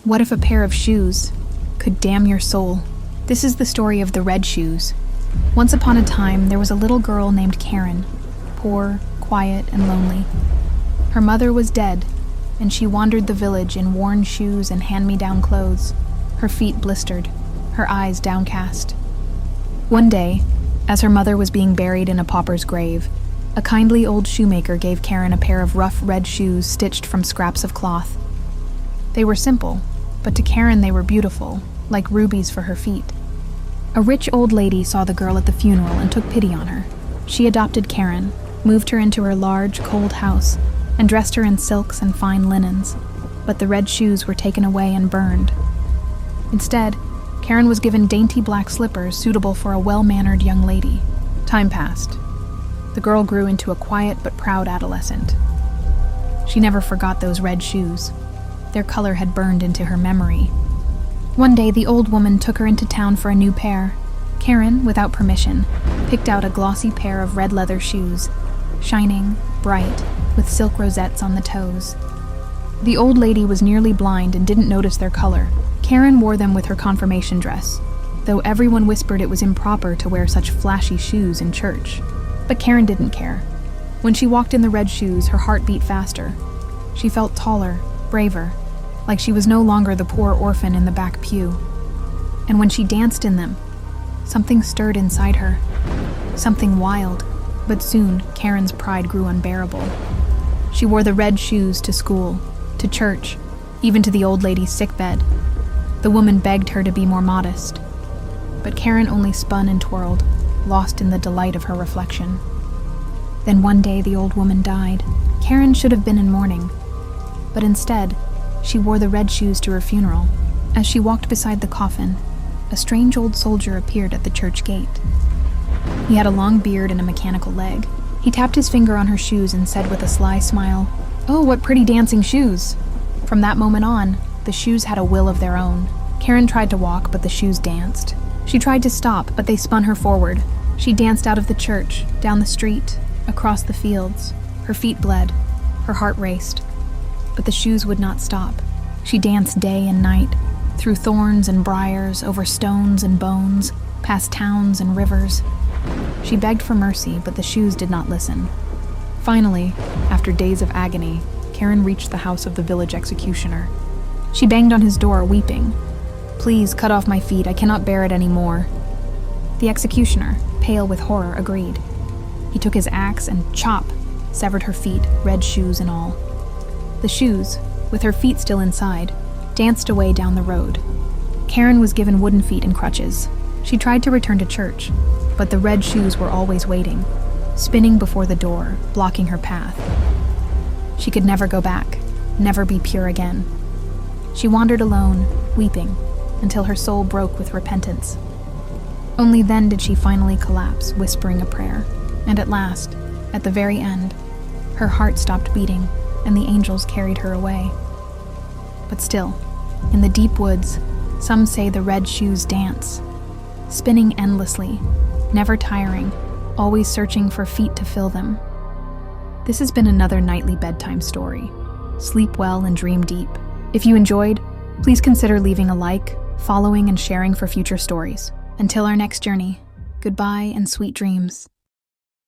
What if a pair of shoes could damn your soul? This is the story of the red shoes. Once upon a time, there was a little girl named Karen, poor, quiet, and lonely. Her mother was dead, and she wandered the village in worn shoes and hand-me-down clothes, her feet blistered, her eyes downcast. One day, as her mother was being buried in a pauper's grave, a kindly old shoemaker gave Karen a pair of rough red shoes stitched from scraps of cloth. They were simple, but to Karen they were beautiful, like rubies for her feet. A rich old lady saw the girl at the funeral and took pity on her. She adopted Karen, moved her into her large, cold house, and dressed her in silks and fine linens, but the red shoes were taken away and burned. Instead, Karen was given dainty black slippers suitable for a well-mannered young lady. Time passed. The girl grew into a quiet but proud adolescent. She never forgot those red shoes. Their color had burned into her memory. One day, the old woman took her into town for a new pair. Karen, without permission, picked out a glossy pair of red leather shoes, shining, bright, with silk rosettes on the toes. The old lady was nearly blind and didn't notice their color. Karen wore them with her confirmation dress, though everyone whispered it was improper to wear such flashy shoes in church. But Karen didn't care. When she walked in the red shoes, her heart beat faster. She felt taller, braver, like she was no longer the poor orphan in the back pew. And when she danced in them, something stirred inside her, something wild. But soon, Karen's pride grew unbearable. She wore the red shoes to school, to church, even to the old lady's sickbed. The woman begged her to be more modest. But Karen only spun and twirled, lost in the delight of her reflection. Then one day the old woman died. Karen should have been in mourning, but instead, she wore the red shoes to her funeral. As she walked beside the coffin, a strange old soldier appeared at the church gate. He had a long beard and a mechanical leg. He tapped his finger on her shoes and said with a sly smile, "Oh, what pretty dancing shoes." From that moment on, the shoes had a will of their own. Karen tried to walk, but the shoes danced. She tried to stop, but they spun her forward. She danced out of the church, down the street, across the fields. Her feet bled. Her heart raced. But the shoes would not stop. She danced day and night, through thorns and briars, over stones and bones, past towns and rivers. She begged for mercy, but the shoes did not listen. Finally, after days of agony, Karen reached the house of the village executioner. She banged on his door, weeping. "Please, cut off my feet. I cannot bear it any more." The executioner, pale with horror, agreed. He took his axe and severed her feet, red shoes and all. The shoes, with her feet still inside, danced away down the road. Karen was given wooden feet and crutches. She tried to return to church, but the red shoes were always waiting, spinning before the door, blocking her path. She could never go back, never be pure again. She wandered alone, weeping, until her soul broke with repentance. Only then did she finally collapse, whispering a prayer. And at last, at the very end, her heart stopped beating, and the angels carried her away. But still, in the deep woods, some say the red shoes dance, spinning endlessly, never tiring, always searching for feet to fill them. This has been another nightly bedtime story. Sleep well and dream deep. If you enjoyed, please consider leaving a like, following, and sharing for future stories. Until our next journey, goodbye and sweet dreams.